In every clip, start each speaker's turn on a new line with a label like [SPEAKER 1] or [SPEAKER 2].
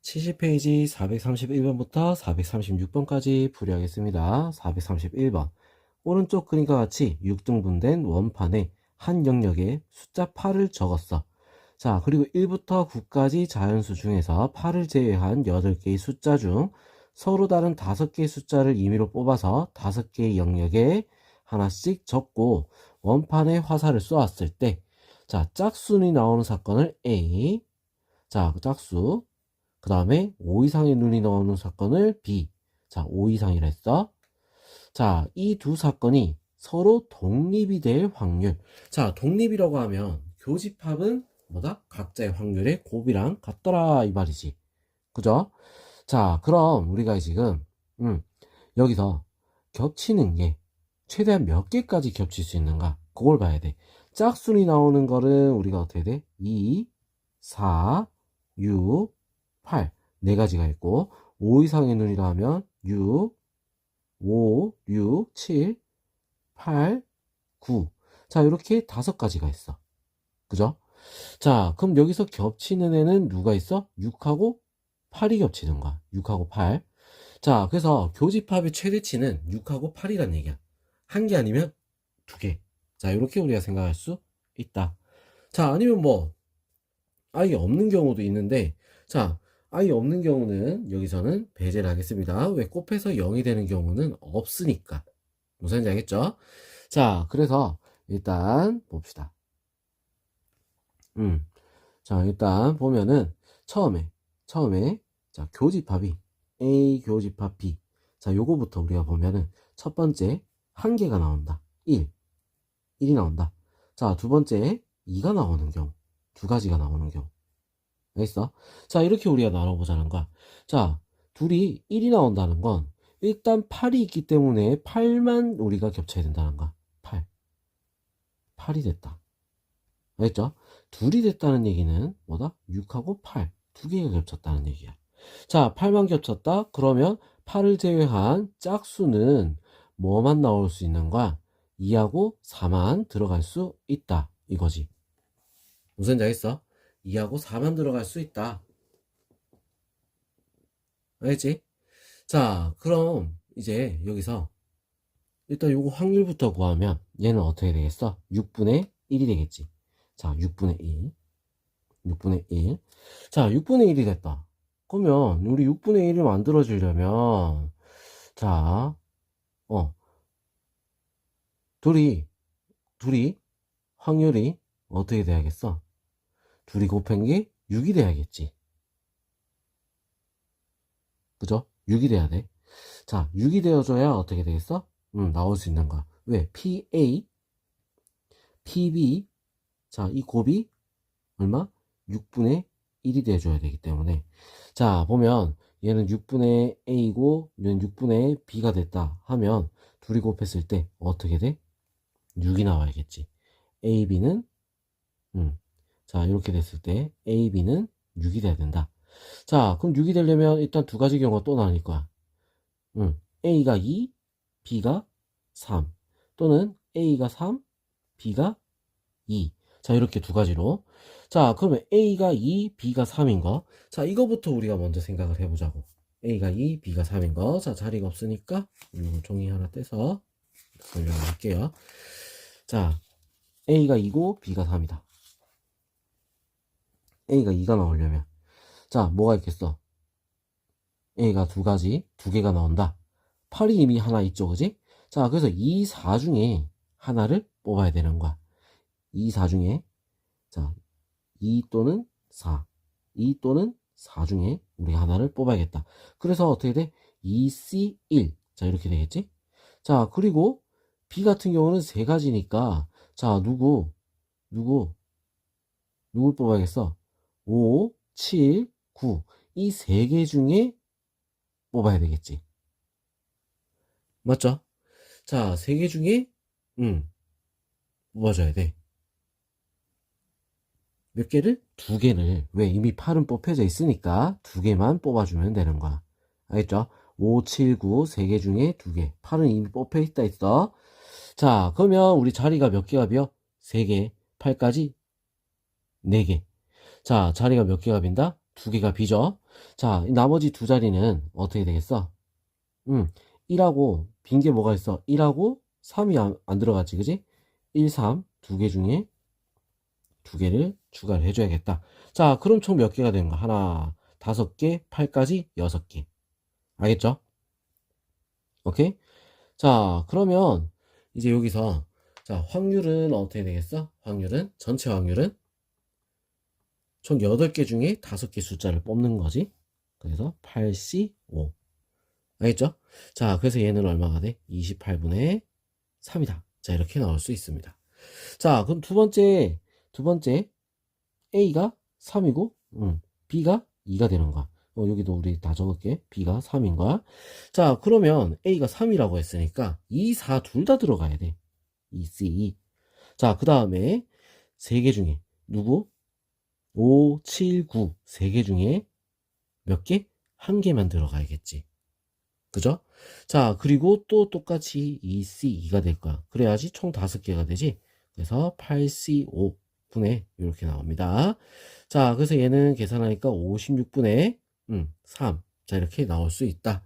[SPEAKER 1] 70페이지 431번부터 436번까지 풀이하겠습니다. 431번. 오른쪽 그림과 같이 6등분된 원판에 한 영역에 숫자 8을 적었어. 자, 그리고 1부터 9까지 자연수 중에서 8을 제외한 8개의 숫자 중 서로 다른 5개의 숫자를 임의로 뽑아서 5개의 영역에 하나씩 적고 원판에 화살을 쏘았을 때, 자, 짝순이 나오는 사건을 A, 자, 짝수, 그 다음에 5 이상의 눈이 나오는 사건을 B. 자, 5 이상이라 했어. 자, 이 두 사건이 서로 독립이 될 확률. 자, 독립이라고 하면 교집합은 뭐다? 각자의 확률의 곱이랑 같더라 이 말이지. 그죠? 자, 그럼 우리가 지금 여기서 겹치는 게 최대한 몇 개까지 겹칠 수 있는가? 그걸 봐야 돼. 짝순이 나오는 거는 우리가 어떻게 돼? 2, 4, 6, 8. 네 가지가 있고 5 이상의 눈이라 하면 6, 5, 6, 7, 8, 9. 자, 이렇게 5가지가 있어. 그죠? 자, 그럼 여기서 겹치는 애는 누가 있어? 6하고 8이 겹치는 거야. 6하고 8. 자, 그래서 교집합의 최대치는 6하고 8이란 얘기야. 한 개 아니면 두 개. 자, 이렇게 우리가 생각할 수 있다. 자, 아니면 뭐 아예 없는 경우도 있는데, 자, 아예 없는 경우는 여기서는 배제를 하겠습니다. 왜? 곱해서 0이 되는 경우는 없으니까. 무슨 말인지 알겠죠? 자, 그래서 일단 봅시다. 자, 일단 보면은 처음에 자, 교집합이 A 교집합 B. 자, 요거부터 우리가 보면은 첫 번째 한 개가 나온다. 1이 나온다. 자, 두 번째 2가 나오는 경우, 두 가지가 나오는 경우. 알겠어? 자, 이렇게 우리가 나눠보자는 거야. 자, 둘이 1이 나온다는 건 일단 8이 있기 때문에 8만 우리가 겹쳐야 된다는 거야. 8이 됐다. 알겠죠? 둘이 됐다는 얘기는 뭐다? 6하고 8. 두 개가 겹쳤다는 얘기야. 자, 8만 겹쳤다? 그러면 8을 제외한 짝수는 뭐만 나올 수 있는 거야? 2하고 4만 들어갈 수 있다. 이거지. 무슨 지 알겠어? 2하고 4만 들어갈 수 있다. 알겠지? 자, 그럼 이제 여기서 일단 요거 확률부터 구하면 얘는 어떻게 되겠어? 6분의 1이 되겠지. 자, 6분의 1. 6분의 1. 자, 6분의 1이 됐다. 그러면 우리 6분의 1이 만들어지려면 자, 둘이 확률이 어떻게 돼야겠어? 둘이 곱한 게 6이 돼야겠지. 그죠? 6이 돼야 돼. 자, 6이 되어줘야 어떻게 되겠어? 나올 수 있는 거야. 왜? PA, PB. 자, 이 곱이 얼마? 6분의 1이 돼줘야 되기 때문에. 자, 보면 얘는 6분의 A고 얘는 6분의 B가 됐다 하면 둘이 곱했을 때 어떻게 돼? 6이 나와야겠지. AB는 자, 이렇게 됐을 때 AB는 6이 돼야 된다. 자, 그럼 6이 되려면 일단 두 가지 경우가 또 나뉠 거야. A가 2, B가 3. 또는 A가 3, B가 2. 자, 이렇게 두 가지로. 자, 그러면 A가 2, B가 3인 거. 자, 이거부터 우리가 먼저 생각을 해보자고. A가 2, B가 3인 거. 자, 자리가 없으니까 이거 종이 하나 떼서 설명을 할게요. 자, A가 2고 B가 3이다. A가 2가 나오려면 자, 뭐가 있겠어? A가 두 개가 나온다. 8이 이미 하나 있죠, 그지? 자, 그래서 2, 4 중에 하나를 뽑아야 되는 거야. 2, 4 중에 자, 2 또는 4. 2 또는 4 중에 우리 하나를 뽑아야겠다. 그래서 어떻게 돼? 2C1. 자, 이렇게 되겠지? 자, 그리고 B 같은 경우는 세 가지니까 자, 누굴 뽑아야겠어? 5, 7, 9. 이 세 개 중에 뽑아야 되겠지. 맞죠? 자, 세 개 중에 뽑아줘야 돼. 몇 개를? 두 개를. 왜? 이미 8은 뽑혀져 있으니까 두 개만 뽑아주면 되는 거야. 알겠죠? 5, 7, 9, 세 개 중에 두 개. 8은 이미 뽑혀 있다 있어. 자, 그러면 우리 자리가 몇 개가 비어? 세 개. 8까지 네 개. 자, 자리가 몇 개가 빈다? 두 개가 b죠. 자, 나머지 두 자리는 어떻게 되겠어? 1하고 빈 게 뭐가 있어? 1하고 3이 안 들어갔지, 그지? 1, 3 두 개 중에 두 개를 추가를 해줘야겠다. 자, 그럼 총 몇 개가 되는 거야? 하나, 5개, 8까지 6개. 알겠죠? 오케이? 자, 그러면 이제 여기서 자, 확률은 어떻게 되겠어? 확률은 전체 확률은 총 8개 중에 5개 숫자를 뽑는 거지. 그래서 8C5. 알겠죠? 자, 그래서 얘는 얼마가 돼? 28분의 3이다. 자, 이렇게 나올 수 있습니다. 자, 그럼 두 번째 A가 3이고 B가 2가 되는 거야. 여기도 우리 다 적을게. B가 3인 거야. 자, 그러면 A가 3이라고 했으니까 2, 4 둘 다 들어가야 돼. 2, C. 자, 그 다음에 3개 중에 누구? 5, 7, 9 3개 중에 몇 개? 한 개만 들어가야겠지. 그죠? 자, 그리고 또 똑같이 2C2가 될 거야. 그래야지 총 5개가 되지. 그래서 8C5분의 이렇게 나옵니다. 자, 그래서 얘는 계산하니까 56분의 3. 자, 이렇게 나올 수 있다.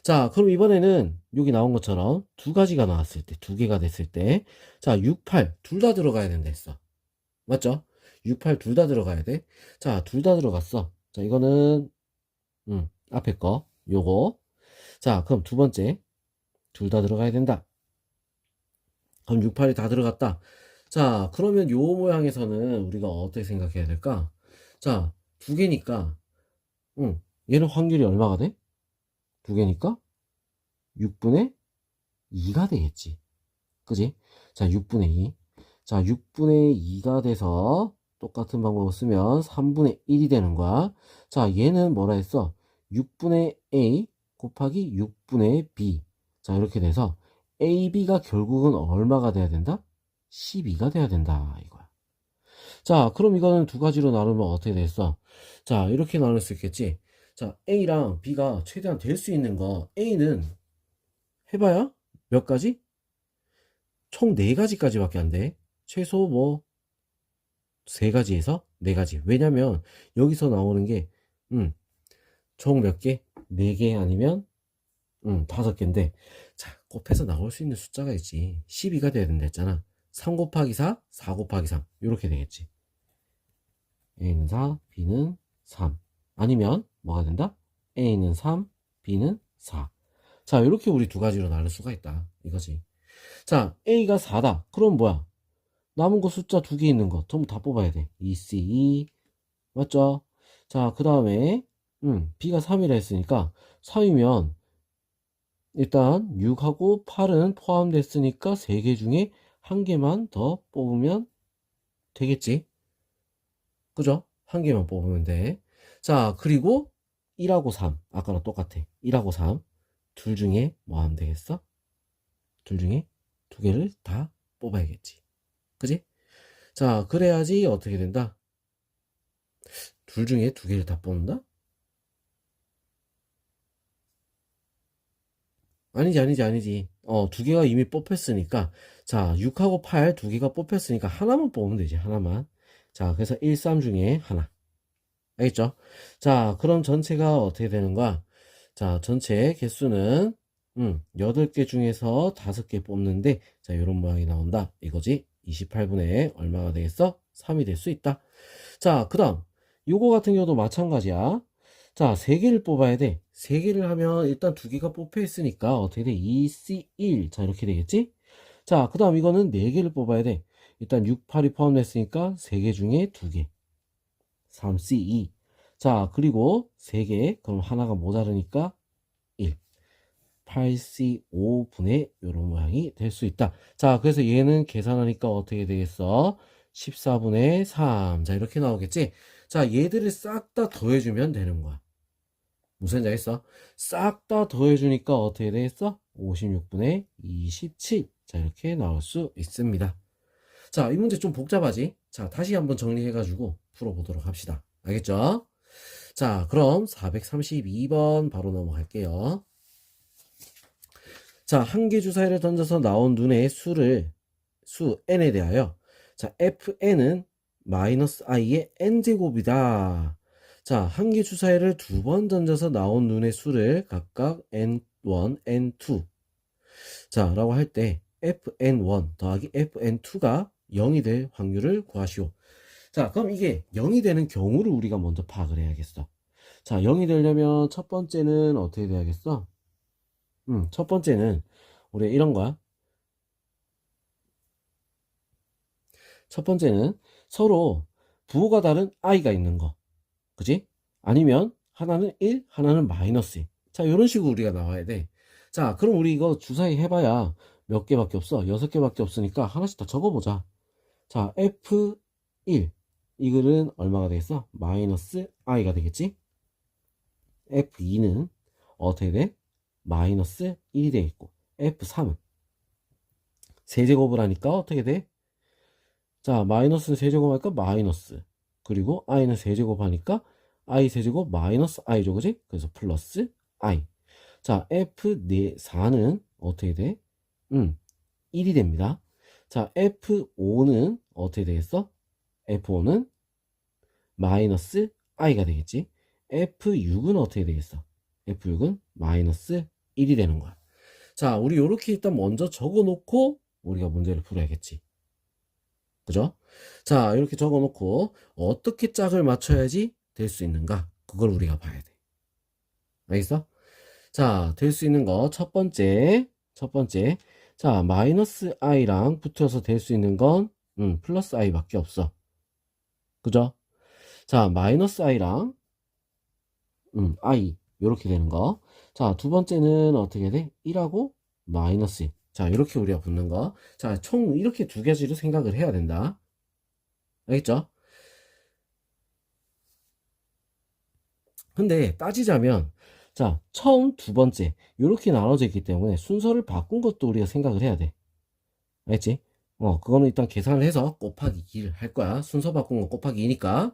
[SPEAKER 1] 자, 그럼 이번에는 여기 나온 것처럼 두 가지가 나왔을 때, 두 개가 됐을 때, 자, 6, 8 둘 다 들어가야 된다 했어. 맞죠? 6, 8 둘 다 들어가야 돼. 자, 둘 다 들어갔어. 자, 이거는 앞에 거 요거. 자, 그럼 두 번째 둘 다 들어가야 된다. 그럼 6, 8이 다 들어갔다. 자, 그러면 요 모양에서는 우리가 어떻게 생각해야 될까? 자, 두 개니까 얘는 확률이 얼마가 돼? 두 개니까 6분의 2가 되겠지. 그지? 자, 6분의 2. 자, 6분의 2가 돼서 똑같은 방법을 쓰면 3분의 1이 되는 거야. 자, 얘는 뭐라 했어? 6분의 A 곱하기 6분의 B. 자, 이렇게 돼서 AB가 결국은 얼마가 돼야 된다? 12가 돼야 된다. 이거야. 자, 그럼 이거는 두 가지로 나누면 어떻게 됐어? 자, 이렇게 나눌 수 있겠지? 자, A랑 B가 최대한 될 수 있는 거, A는 해봐야 몇 가지? 총 4가지까지밖에 안 돼. 최소 뭐 3가지에서 4가지. 왜냐면 여기서 나오는 게 총 몇 개? 4개 아니면 5개인데 자, 곱해서 나올 수 있는 숫자가 있지. 12가 돼야 된다 했잖아. 3 곱하기 4, 4 곱하기 3 이렇게 되겠지. A는 4, B는 3. 아니면 뭐가 된다? A는 3, B는 4. 자, 이렇게 우리 두 가지로 나눌 수가 있다. 이거지. 자, A가 4다. 그럼 뭐야? 남은 거 숫자 2개 있는 거 전부 다 뽑아야 돼. 2C2 맞죠? 자, 그 다음에 B가 3이라 했으니까 3이면 일단 6하고 8은 포함됐으니까 3개 중에 한 개만 더 뽑으면 되겠지. 그죠? 한 개만 뽑으면 돼. 자, 그리고 1하고 3 아까랑 똑같아. 1하고 3 둘 중에 뭐 하면 되겠어? 둘 중에 두 개를 다 뽑아야겠지. 그지? 자, 그래야지 어떻게 된다? 둘 중에 두 개를 다 뽑는다? 아니지. 두 개가 이미 뽑혔으니까. 자, 6하고 8 두 개가 뽑혔으니까 하나만 뽑으면 되지, 하나만. 자, 그래서 1, 3 중에 하나. 알겠죠? 자, 그럼 전체가 어떻게 되는 거야? 자, 전체 개수는 8개 중에서 5개 뽑는데, 자, 이런 모양이 나온다. 이거지? 28분의 얼마가 되겠어? 3이 될 수 있다. 자, 그 다음 요거 같은 경우도 마찬가지야. 자, 3개를 뽑아야 돼. 3개를 하면 일단 2개가 뽑혀 있으니까 어떻게 돼? 2C1. 자, 이렇게 되겠지? 자, 그 다음 이거는 4개를 뽑아야 돼. 일단 6, 8이 포함됐으니까 3개 중에 2개. 3C2. 자, 그리고 3개. 그럼 하나가 모자르니까 1. 8C5분의 이런 모양이 될 수 있다. 자, 그래서 얘는 계산하니까 어떻게 되겠어? 14분의 3. 자, 이렇게 나오겠지? 자, 얘들을 싹 다 더해주면 되는 거야. 무슨 지 알겠어? 싹 다 더해주니까 어떻게 되겠어? 56분의 27. 자, 이렇게 나올 수 있습니다. 자, 이 문제 좀 복잡하지? 자, 다시 한번 정리해가지고 풀어보도록 합시다. 알겠죠? 자, 그럼 432번 바로 넘어갈게요. 자, 한 개 주사위를 던져서 나온 눈의 수 n에 대하여 자, fn은 마이너스 i의 n제곱이다. 자, 한 개 주사위를 두 번 던져서 나온 눈의 수를 각각 n1, n2 자, 라고 할 때 fn1 더하기 fn2가 0이 될 확률을 구하시오. 자, 그럼 이게 0이 되는 경우를 우리가 먼저 파악을 해야겠어. 자, 0이 되려면 첫 번째는 어떻게 돼야겠어? 첫 번째는 우리 이런 거야. 첫 번째는 서로 부호가 다른 i가 있는 거. 그지? 아니면 하나는 1, 하나는 마이너스 1. 자, 이런 식으로 우리가 나와야 돼. 자, 그럼 우리 이거 주사위 해봐야 몇 개밖에 없어? 6개밖에 없으니까 하나씩 다 적어보자. 자, F1. 이 글은 얼마가 되겠어? 마이너스 i가 되겠지? F2는 어떻게 돼? 마이너스 1이 되겠고, F3은 세제곱을 하니까 어떻게 돼? 자, 마이너스는 세제곱 하니까 마이너스. 그리고 i는 세제곱 하니까 i 세제곱 마이너스 i죠. 그지? 그래서 플러스 i. 자, F4는 어떻게 돼? 1이 됩니다. 자, F5는 어떻게 되겠어? F5는 마이너스 i가 되겠지. F6은 어떻게 되겠어? F6은 마이너스 1이 되는 거야. 자, 우리 요렇게 일단 먼저 적어 놓고 우리가 문제를 풀어야겠지. 그죠? 자, 이렇게 적어 놓고 어떻게 짝을 맞춰야지 될 수 있는가? 그걸 우리가 봐야 돼. 알겠어? 자, 될 수 있는 거 첫 번째. 자, 마이너스 i랑 붙어서 될 수 있는 건 플러스 i밖에 없어. 그죠? 자, 마이너스 i랑 i 이렇게 되는 거. 자, 두 번째는 어떻게 돼? 1하고 마이너스 1. 자, 이렇게 우리가 붙는 거. 자, 총 이렇게 두 가지로 생각을 해야 된다. 알겠죠? 근데 따지자면 자, 처음 두 번째 이렇게 나눠져 있기 때문에 순서를 바꾼 것도 우리가 생각을 해야 돼. 알겠지? 그거는 일단 계산을 해서 곱하기 2를 할 거야. 순서 바꾼 건 곱하기 2니까.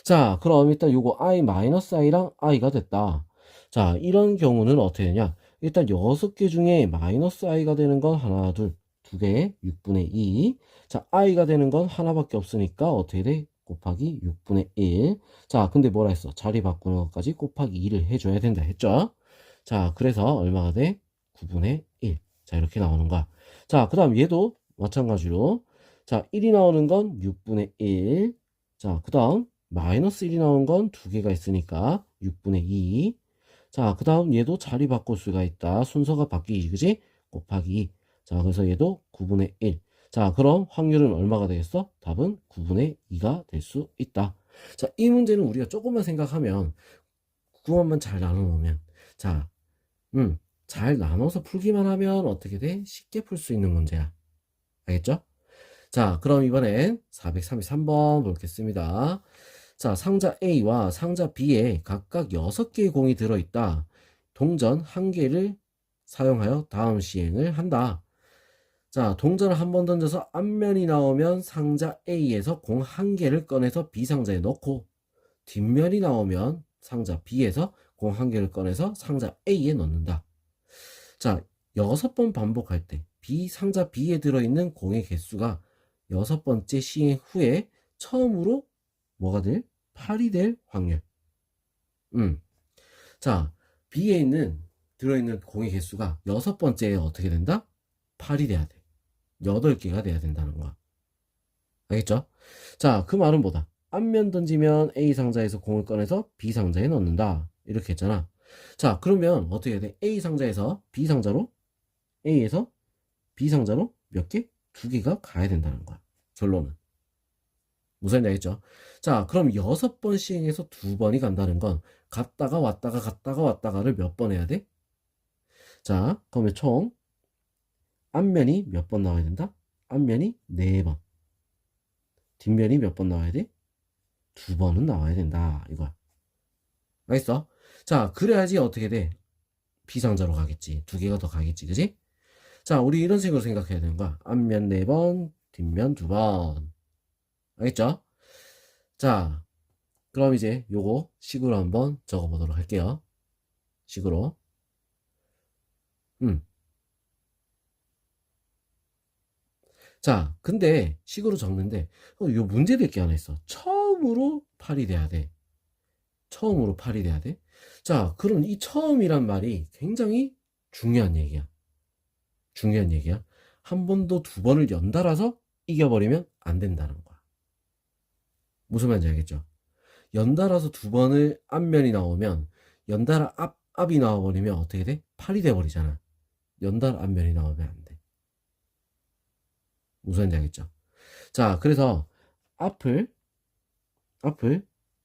[SPEAKER 1] 자, 그럼 일단 요거 i-i랑 i가 됐다. 자, 이런 경우는 어떻게 되냐? 일단 6개 중에 마이너스 i가 되는 건 하나, 둘, 두 개, 6분의 2. 자, i가 되는 건 하나밖에 없으니까 어떻게 돼? 곱하기 6분의 1. 자, 근데 뭐라 했어? 자리 바꾸는 것까지 곱하기 2를 해줘야 된다 했죠? 자, 그래서 얼마가 돼? 9분의 1. 자, 이렇게 나오는 거야. 자, 그 다음 얘도 마찬가지로. 자, 1이 나오는 건 6분의 1. 자, 그 다음 마이너스 1이 나오는 건 두 개가 있으니까 6분의 2. 자, 그 다음 얘도 자리 바꿀 수가 있다. 순서가 바뀌지, 그지? 곱하기 2. 자, 그래서 얘도 9분의 1. 자, 그럼 확률은 얼마가 되겠어? 답은 9분의 2가 될 수 있다. 자, 이 문제는 우리가 조금만 생각하면, 그것만 잘 나눠놓으면, 자, 잘 나눠서 풀기만 하면 어떻게 돼? 쉽게 풀 수 있는 문제야. 알겠죠? 자, 그럼 이번엔 433번 보겠습니다. 자, 상자 A와 상자 B에 각각 6개의 공이 들어있다. 동전 1개를 사용하여 다음 시행을 한다. 자, 동전을 한 번 던져서 앞면이 나오면 상자 A에서 공 1개를 꺼내서 B 상자에 넣고, 뒷면이 나오면 상자 B에서 공 1개를 꺼내서 상자 A에 넣는다. 자, 6번 반복할 때 상자 B에 들어있는 공의 개수가 6번째 시행 후에 처음으로 뭐가 될? 8이 될 확률. 자, B에 들어있는 공의 개수가 6번째에 어떻게 된다? 8이 돼야 돼. 8개가 돼야 된다는 거야. 알겠죠? 자, 그 말은 뭐다? 앞면 던지면 A 상자에서 공을 꺼내서 B 상자에 넣는다. 이렇게 했잖아. 자, 그러면 어떻게 해야 돼? A 상자에서 B 상자로, A에서 B 상자로 몇 개? 2개가 가야 된다는 거야. 결론은. 무슨 말인지 알겠죠? 자, 그럼 6번 시행해서 2번이 간다는 건 갔다가 왔다가 갔다가 왔다가를 몇 번 해야 돼? 자, 그러면 총 앞면이 몇 번 나와야 된다? 앞면이 4번. 뒷면이 몇 번 나와야 돼? 2번은 나와야 된다. 이거야. 알겠어? 자, 그래야지 어떻게 돼? B상자로 가겠지. 2개가 더 가겠지. 그지? 자, 우리 이런 식으로 생각해야 되는 거야. 앞면 4번, 뒷면 2번. 알겠죠? 자, 그럼 이제 요거 식으로 한번 적어보도록 할게요. 식으로. 자, 근데 식으로 적는데 요 문제 될 게 하나 있어. 처음으로 8이 돼야 돼. 처음으로 8이 돼야 돼. 자, 그럼 이 처음이란 말이 굉장히 중요한 얘기야. 중요한 얘기야. 한 번도 두 번을 연달아서 이겨버리면 안 된다는 거야. 무슨 말인지 알겠죠? 연달아서 두 번을 앞면이 나오면 연달아 앞이 나와버리면 어떻게 돼? 8이 돼버리잖아. 연달아 앞면이 나오면 안 돼. 무슨 말인지 알겠죠? 자, 그래서 앞을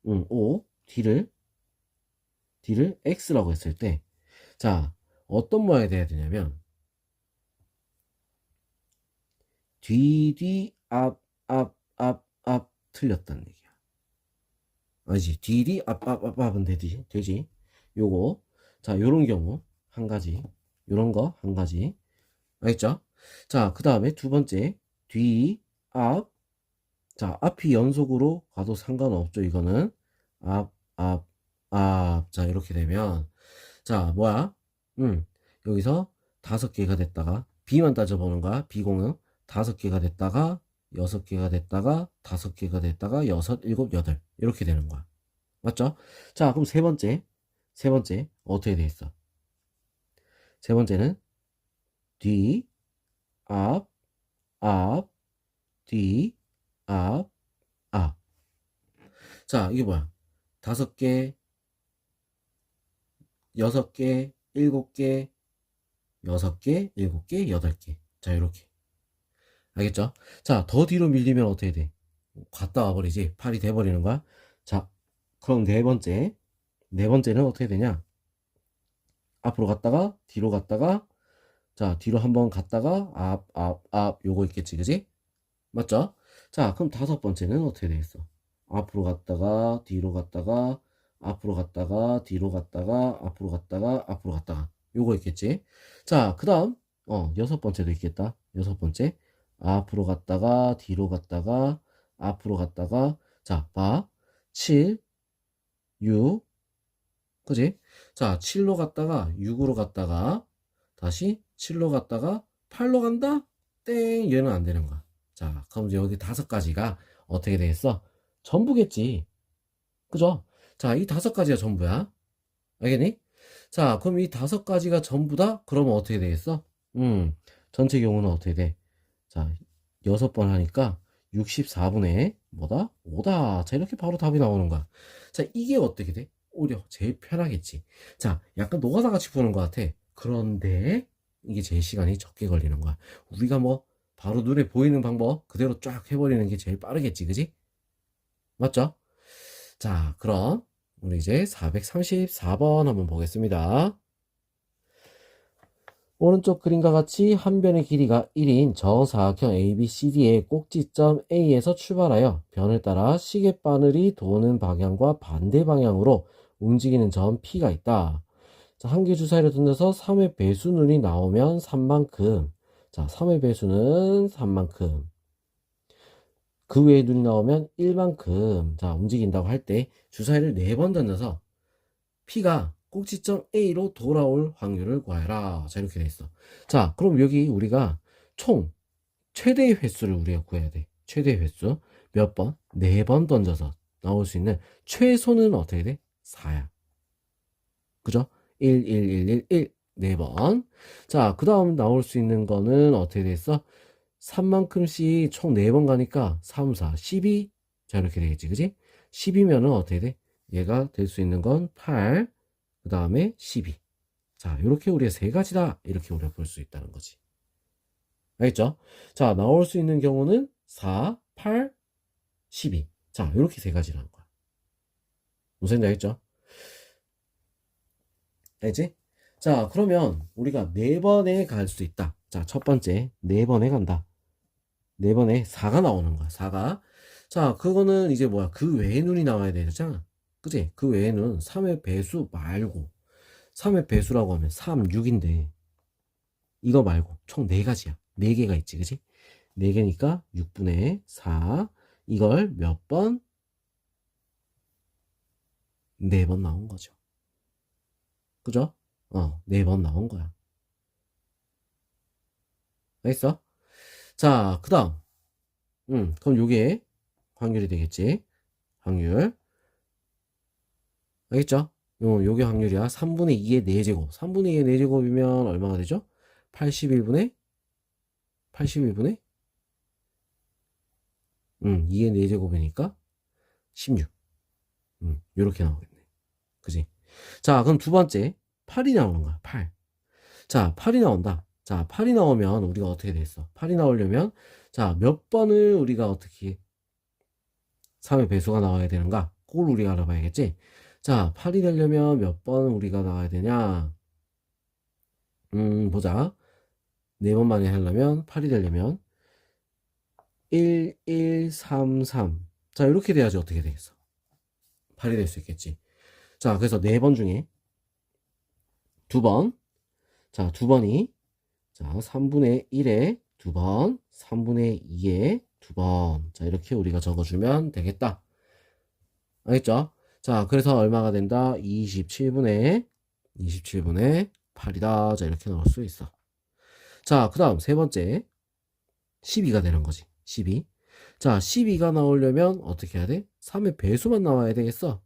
[SPEAKER 1] O, D를 X라고 했을 때, 자, 어떤 모양이 돼야 되냐면, 뒤, 앞, 틀렸다는 얘기야. 아니지, 뒤, 앞은 되지. 요거. 자, 요런 경우, 한 가지. 요런 거, 한 가지. 알겠죠? 자, 그 다음에 두 번째, 뒤, 앞. 자, 앞이 연속으로 가도 상관없죠, 이거는. 앞, 앞, 앞. 자, 이렇게 되면, 자, 뭐야? 여기서 5개가 됐다가, B만 따져보는 거야. B공은 5개가 됐다가, 6개가 됐다가, 5개가 됐다가, 6, 7, 8. 이렇게 되는 거야. 맞죠? 자, 그럼 세 번째, 어떻게 돼 있어? 세 번째는 뒤, 앞, 앞, 뒤, 앞, 앞. 자, 이게 뭐야? 5개, 6개, 7개, 6개, 7개, 8개. 자, 이렇게. 알겠죠? 자, 더 뒤로 밀리면 어떻게 돼? 갔다 와버리지. 8이 돼버리는 거야. 자, 그럼 네 번째는 어떻게 되냐? 앞으로 갔다가, 뒤로 갔다가, 자, 뒤로 한번 갔다가, 앞, 요거 있겠지, 그지? 맞죠? 자, 그럼 5번째는 어떻게 되겠어? 앞으로 갔다가, 뒤로 갔다가, 앞으로 갔다가, 뒤로 갔다가, 앞으로 갔다가, 앞으로 갔다가. 요거 있겠지? 자, 그 다음, 6번째도 있겠다. 6번째. 앞으로 갔다가, 뒤로 갔다가, 앞으로 갔다가, 자, 봐. 7, 6, 그지? 자, 7로 갔다가, 6으로 갔다가, 다시 7로 갔다가, 8로 간다? 땡! 얘는 안 되는 거야. 자, 그럼 이제 여기 5가지가 어떻게 되겠어? 전부겠지. 그죠? 자, 이 5가지가 전부야. 알겠니? 자, 그럼 이 5가지가 전부다? 그러면 어떻게 되겠어? 전체 경우는 어떻게 돼? 자, 6번 하니까 64분의 뭐다? 5다. 자, 이렇게 바로 답이 나오는 거야. 자, 이게 어떻게 돼? 오히려 제일 편하겠지. 자, 약간 노가다 같이 푸는 것 같아. 그런데 이게 제일 시간이 적게 걸리는 거야. 우리가 뭐 바로 눈에 보이는 방법 그대로 쫙 해버리는 게 제일 빠르겠지, 그지? 맞죠? 자, 그럼 우리 이제 434번 한번 보겠습니다. 오른쪽 그림과 같이 한 변의 길이가 1인 정사각형 ABCD의 꼭지점 A에서 출발하여 변을 따라 시계바늘이 도는 방향과 반대 방향으로 움직이는 점 P가 있다. 자, 한 개 주사위를 던져서 3의 배수눈이 나오면 3만큼. 자, 3의 배수는 3만큼. 그 외에 눈이 나오면 1만큼. 자, 움직인다고 할 때 주사위를 4번 던져서 P가 꼭지점 A로 돌아올 확률을 구하라. 자, 이렇게 돼 있어. 자, 그럼 여기 우리가 총 최대의 횟수를 우리가 구해야 돼. 최대의 횟수. 몇 번? 4번 던져서 나올 수 있는 최소는 어떻게 돼? 4야. 그죠? 1, 1, 1, 1, 1. 4번. 자, 그 다음 나올 수 있는 거는 어떻게 돼 있어? 3만큼씩 총 4번 가니까 3, 4, 12. 자, 이렇게 되겠지. 그지? 10이면은 어떻게 돼? 얘가 될 수 있는 건 8. 그 다음에 12. 자, 이렇게 우리가 3가지다. 이렇게 우리가 볼 수 있다는 거지. 알겠죠? 자, 나올 수 있는 경우는 4, 8, 12. 자, 이렇게 3가지라는 거야. 무슨 말인지 알겠죠? 알지? 자, 그러면 우리가 4번에 갈 수 있다. 자, 첫 번째, 4번에 간다. 4번에 4가 나오는 거야, 4가. 자, 그거는 이제 뭐야? 그 외의 눈이 나와야 되잖아. 그지? 그 외에는 3의 배수 말고, 3의 배수라고 하면 3, 6인데, 이거 말고 총 4가지야. 4개가 있지, 그지? 4개니까 6분의 4. 이걸 몇 번? 4번 나온 거죠. 그죠? 4번 나온 거야. 알겠어? 자, 그 다음. 그럼 요게 확률이 되겠지. 확률. 알겠죠? 요게 확률이야. 3분의 2의 4제곱. 3분의 2의 4제곱이면 얼마가 되죠? 81분의 2의 4제곱이니까 16. 요렇게 나오겠네. 그지? 자, 그럼 두 번째. 8이 나오는 거야. 8. 자, 8이 나온다. 자, 8이 나오면 우리가 어떻게 됐어? 8이 나오려면, 자, 몇 번을 우리가 어떻게 3의 배수가 나와야 되는가? 그걸 우리가 알아봐야겠지? 자, 8이 되려면 몇 번 우리가 나와야 되냐? 보자. 4번 만에 하려면, 8이 되려면, 1, 1, 3, 3. 자, 이렇게 돼야지 어떻게 되겠어? 8이 될 수 있겠지. 자, 그래서 4번 중에 2번. 자, 2번이, 자, 3분의 1에 2번, 3분의 2에 2번. 자, 이렇게 우리가 적어주면 되겠다. 알겠죠? 자, 그래서 얼마가 된다? 27분의 8이다. 자, 이렇게 나올 수 있어. 자, 그 다음 세 번째. 12가 되는 거지. 12. 자, 12가 나오려면 어떻게 해야 돼? 3의 배수만 나와야 되겠어.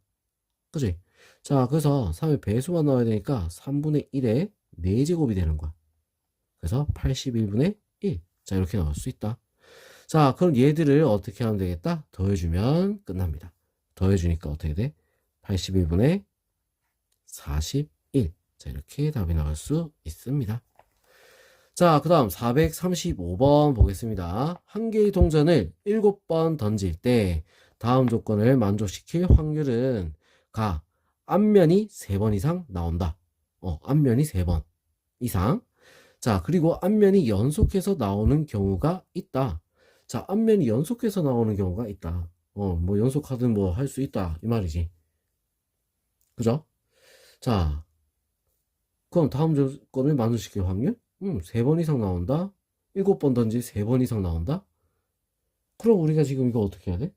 [SPEAKER 1] 그치? 자, 그래서 3의 배수만 나와야 되니까 3분의 1에 4제곱이 되는 거야. 그래서 81분의 1. 자, 이렇게 나올 수 있다. 자, 그럼 얘들을 어떻게 하면 되겠다? 더해주면 끝납니다. 더해주니까 어떻게 돼? 81분의 41. 자, 이렇게 답이 나올 수 있습니다. 자, 그 다음 435번 보겠습니다. 한 개의 동전을 7번 던질 때 다음 조건을 만족시킬 확률은 가. 앞면이 3번 이상 나온다. 앞면이 3번 이상. 자, 그리고 앞면이 연속해서 나오는 경우가 있다. 자, 앞면이 연속해서 나오는 경우가 있다. 뭐 연속하든 뭐 할 수 있다. 이 말이지. 그죠? 자, 그럼 다음 조건을 만족시킬 확률? 3번 이상 나온다? 7번 던지 3번 이상 나온다? 그럼 우리가 지금 이거 어떻게 해야 돼?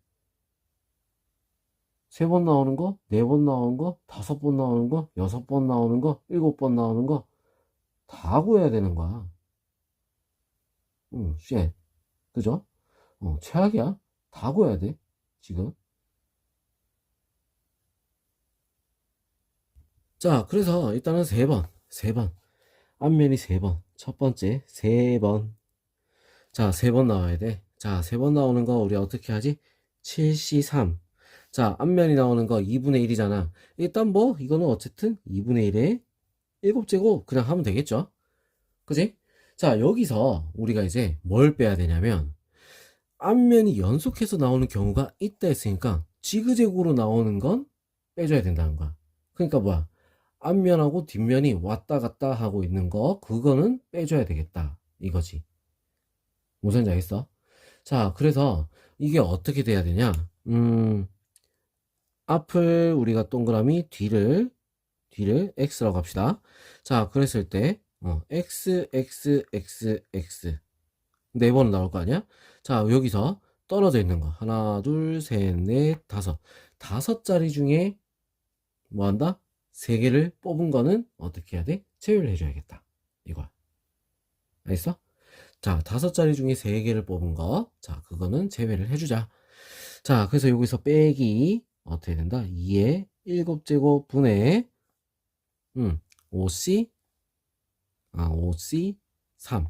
[SPEAKER 1] 3번 나오는 거, 4번 나오는 거, 5번 나오는 거, 6번 나오는 거, 7번 나오는 거 다 구해야 되는 거야. 쉣. 그죠? 최악이야. 다 구해야 돼. 지금. 자, 그래서 일단은 3번. 앞면이 3번. 첫 번째, 3번. 자, 3번 나와야 돼. 자, 3번 나오는 거 우리 어떻게 하지? 7C3. 자, 앞면이 나오는 거 2분의 1이잖아. 일단 뭐, 이거는 어쨌든 2분의 1에 7제곱 그냥 하면 되겠죠? 그지? 자, 여기서 우리가 이제 뭘 빼야 되냐면, 앞면이 연속해서 나오는 경우가 있다 했으니까, 지그재그로 나오는 건 빼줘야 된다는 거야. 그러니까 뭐야? 앞면하고 뒷면이 왔다 갔다 하고 있는 거, 그거는 빼줘야 되겠다. 이거지. 무슨 지 알겠어? 자, 그래서 이게 어떻게 돼야 되냐? 앞을 우리가 동그라미 뒤를 x라고 합시다. 자, 그랬을 때 x x x x 4번 나올 거 아니야? 자, 여기서 떨어져 있는 거 하나 둘 셋 넷 다섯 자리 중에 뭐 한다? 3개를 뽑은 거는 어떻게 해야 돼? 제외를 해줘야겠다. 이거야. 알겠어? 자, 5자리 중에 3개를 뽑은 거. 자, 그거는 제외를 해주자. 자, 그래서 여기서 빼기 어떻게 된다? 2의 7제곱 분의 5c 5c 3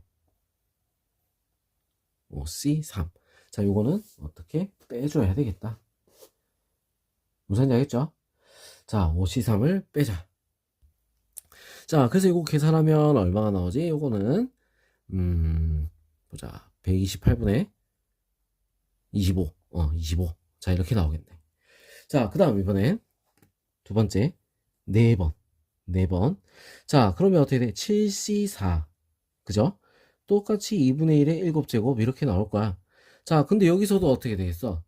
[SPEAKER 1] 5c 3. 자, 요거는 어떻게 빼줘야 되겠다. 무슨 지 알겠죠? 자, 5c3을 빼자. 자, 그래서 이거 계산하면 얼마가 나오지? 요거는 보자. 128분의 25. 25. 자, 이렇게 나오겠네. 자, 그 다음 이번엔 두 번째 4번. 4번. 자, 그러면 어떻게 돼? 7C4. 그죠? 똑같이 2분의 1의 7제곱 이렇게 나올 거야. 자, 근데 여기서도 어떻게 되겠어?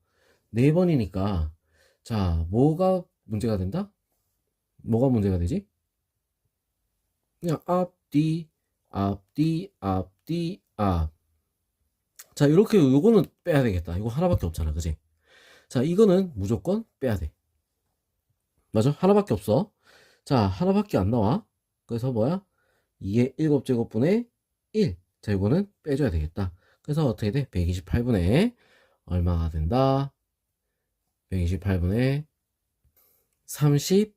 [SPEAKER 1] 4번이니까 자, 뭐가 문제가 된다? 뭐가 문제가 되지? 그냥 앞뒤 앞뒤 앞뒤 앞. 자, 이렇게 요거는 빼야 되겠다. 이거 하나밖에 없잖아. 그지? 자, 이거는 무조건 빼야 돼. 맞아? 하나밖에 없어. 자, 하나밖에 안 나와. 그래서 뭐야? 2의 7제곱분의 1. 자, 이거는 빼줘야 되겠다. 그래서 어떻게 돼? 128분의 얼마가 된다? 128분의 30.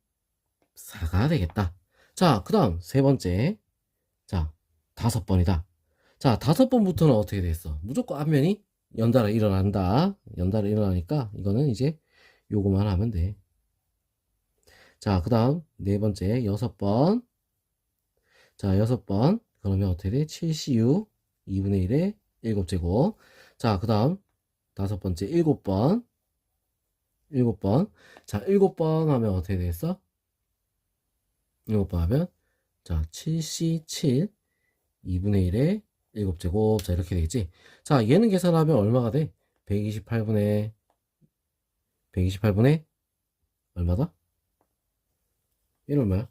[SPEAKER 1] 14가 되겠다. 자, 그 다음 세 번째. 자, 5번이다. 자, 5번부터는 어떻게 됐어? 무조건 앞면이 연달아 일어난다. 연달아 일어나니까 이거는 이제 요거만 하면 돼. 자, 그 다음 네 번째 6번. 자, 6번. 그러면 어떻게 돼? 7cu 2분의 1의 7제곱. 자, 그 다음 5번째 7번. 7번. 자, 7번 하면 어떻게 되겠어? 7번 하면 자, 7c7 2분의 1의 7제곱. 자, 이렇게 되겠지? 자, 얘는 계산하면 얼마가 돼? 128분의 얼마다? 얘는 얼마야?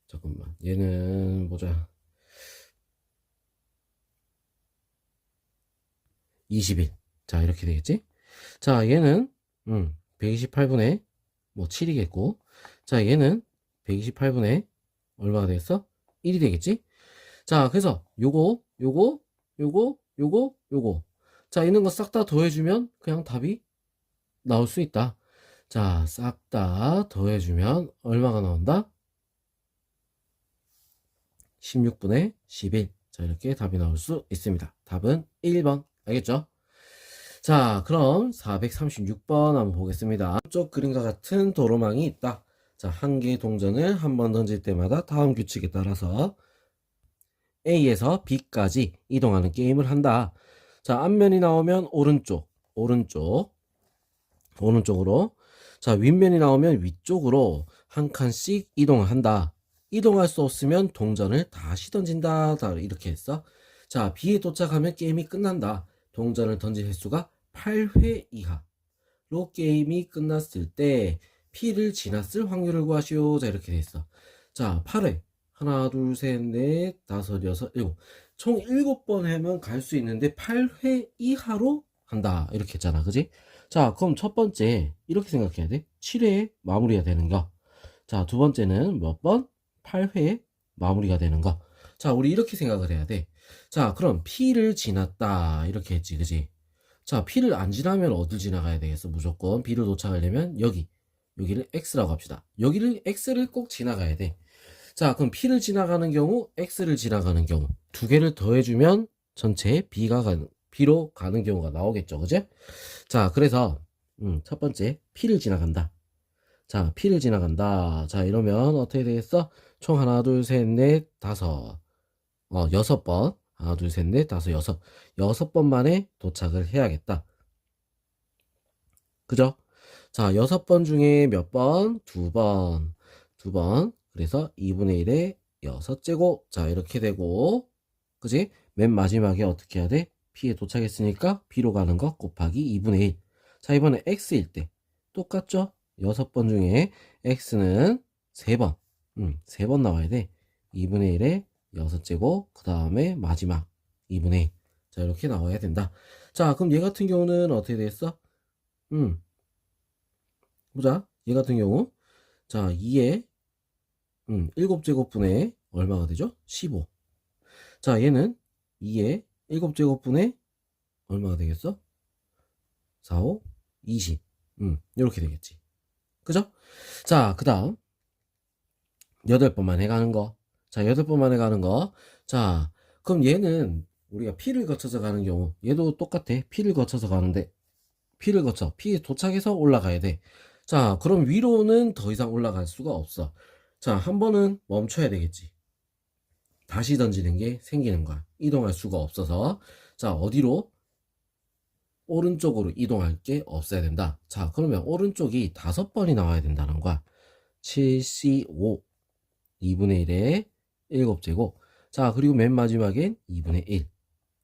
[SPEAKER 1] 잠깐만. 얘는 보자. 21. 자, 이렇게 되겠지? 자, 얘는 128분의 뭐 7이겠고. 자, 얘는 128분의 얼마가 되겠어? 1이 되겠지? 자, 그래서 요거. 자, 있는 거 싹 다 더해주면 그냥 답이 나올 수 있다. 자, 싹 다 더해주면 얼마가 나온다? 16분의 11. 자, 이렇게 답이 나올 수 있습니다. 답은 1번. 알겠죠? 자, 그럼 436번 한번 보겠습니다. 이쪽 그림과 같은 도로망이 있다. 자, 한 개의 동전을 한 번 던질 때마다 다음 규칙에 따라서 A에서 B까지 이동하는 게임을 한다. 자, 앞면이 나오면 오른쪽으로. 자, 윗면이 나오면 위쪽으로 한 칸씩 이동을 한다. 이동할 수 없으면 동전을 다시 던진다. 이렇게 했어. 자, B에 도착하면 게임이 끝난다. 동전을 던질 횟수가 8회 이하로 게임이 끝났을 때 P를 지났을 확률을 구하시오. 자, 이렇게 됐어. 자, 8회. 하나, 둘, 셋, 넷, 다섯, 여섯, 일곱. 총 7번 하면 갈 수 있는데 8회 이하로 한다. 이렇게 했잖아. 그지? 자, 그럼 첫 번째 이렇게 생각해야 돼. 7회에 마무리가 되는 거. 자, 두 번째는 몇 번? 8회에 마무리가 되는 거. 자, 우리 이렇게 생각을 해야 돼. 자, 그럼 P를 지났다. 이렇게 했지. 그지? 자, P를 안 지나면 어딜 지나가야 되겠어? 무조건 B를 도착하려면 여기를 X라고 합시다. 여기를 X를 꼭 지나가야 돼. 자, 그럼 P를 지나가는 경우, X를 지나가는 경우 두 개를 더해주면 전체 B로 가는 경우가 나오겠죠. 그죠? 자, 그래서 첫 번째 P를 지나간다. 자, P를 지나간다. 자, 이러면 어떻게 되겠어? 총 하나, 둘, 셋, 넷, 다섯. 6번. 하나, 둘, 셋, 넷, 다섯, 여섯. 6번 만에 도착을 해야겠다. 그죠? 자, 6번 중에 몇 번? 2번. 2번. 그래서 2분의 1에 6제곱. 자, 이렇게 되고. 그지? 맨 마지막에 어떻게 해야 돼? P에 도착했으니까 B로 가는 거 곱하기 2분의 1. 자, 이번에 X일 때. 똑같죠? 6번 중에 X는 3번. 3번 나와야 돼. 2분의 1에 6제곱. 그 다음에 마지막 2분의 1. 자, 이렇게 나와야 된다. 자, 그럼 얘 같은 경우는 어떻게 됐어? 보자. 얘 같은 경우. 자, 2에 7제곱분의 얼마가 되죠? 15. 자, 얘는 2에 7제곱분의 얼마가 되겠어? 4, 5, 20. 이렇게 되겠지. 그죠? 자, 그 다음 8번 만에 가는 거. 자, 8번 만에 가는 거. 자, 그럼 얘는 우리가 P를 거쳐서 가는 경우 얘도 똑같아. P를 거쳐서 가는데 P에 도착해서 올라가야 돼. 자, 그럼 위로는 더 이상 올라갈 수가 없어. 자, 한 번은 멈춰야 되겠지. 다시 던지는 게 생기는 거야. 이동할 수가 없어서. 자, 어디로? 오른쪽으로 이동할 게 없어야 된다. 자, 그러면 오른쪽이 5번이 나와야 된다는 거야. 7C5 2분의 1에 7제곱. 자, 그리고 맨 마지막엔 2분의 1.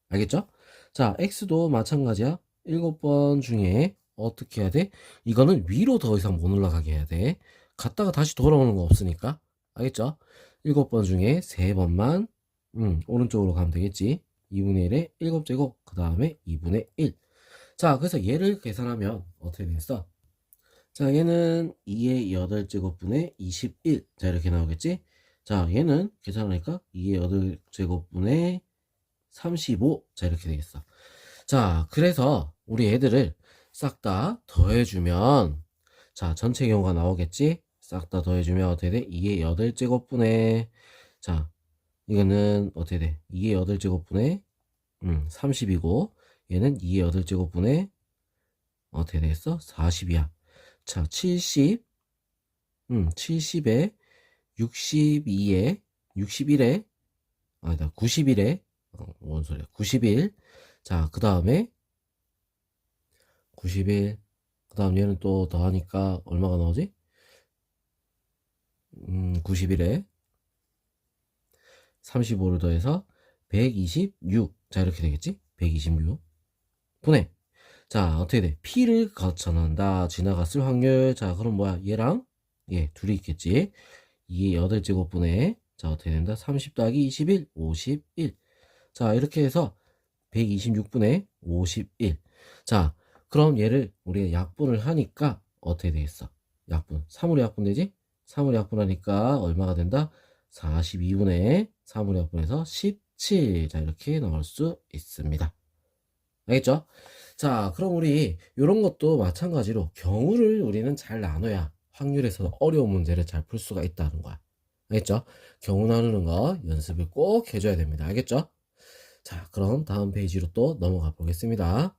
[SPEAKER 1] 알겠죠? 자, X도 마찬가지야. 7번 중에 어떻게 해야 돼? 이거는 위로 더 이상 못 올라가게 해야 돼. 갔다가 다시 돌아오는 거 없으니까. 알겠죠? 7번 중에 3번만 오른쪽으로 가면 되겠지. 2분의 1에 7제곱. 그 다음에 2분의 1. 자, 그래서 얘를 계산하면 어떻게 되겠어? 자, 얘는 2의 8제곱분의 21. 자, 이렇게 나오겠지? 자, 얘는 계산하니까 2의 8제곱분의 35. 자, 이렇게 되겠어. 자, 그래서 우리 애들을 싹 다 더해주면 자, 전체 경우가 나오겠지? 싹 다 더해주면 어떻게 돼? 2의 8제곱분의, 자, 이거는 어떻게 돼? 2의 8제곱분의 30이고, 얘는 2의 8제곱분의 어떻게 되겠어? 40이야. 자, 70에 62에 61에 아니다 91에 뭔 소리야? 91. 자, 그 다음에 91. 그 다음 얘는 또 더하니까 얼마가 나오지? 91에 35를 더해서 126. 자, 이렇게 되겠지? 126 분의, 자, 어떻게 돼? P를 거쳐난다. 지나갔을 확률. 자, 그럼 뭐야? 얘랑 얘 둘이 있겠지? 2의 8제곱분의, 자, 어떻게 된다? 30 더하기 21, 51. 자, 이렇게 해서 126분의 51. 자, 그럼 얘를 우리가 약분을 하니까 어떻게 되겠어? 약분. 3으로 약분되지? 3으로 약분하니까 얼마가 된다? 42분의 3으로 약분해서 17. 자, 이렇게 나올 수 있습니다. 알겠죠? 자, 그럼 우리 이런 것도 마찬가지로 경우를 우리는 잘 나눠야 확률에서 어려운 문제를 잘 풀 수가 있다는 거야. 알겠죠? 경우 나누는 거 연습을 꼭 해줘야 됩니다. 알겠죠? 자, 그럼 다음 페이지로 또 넘어가 보겠습니다.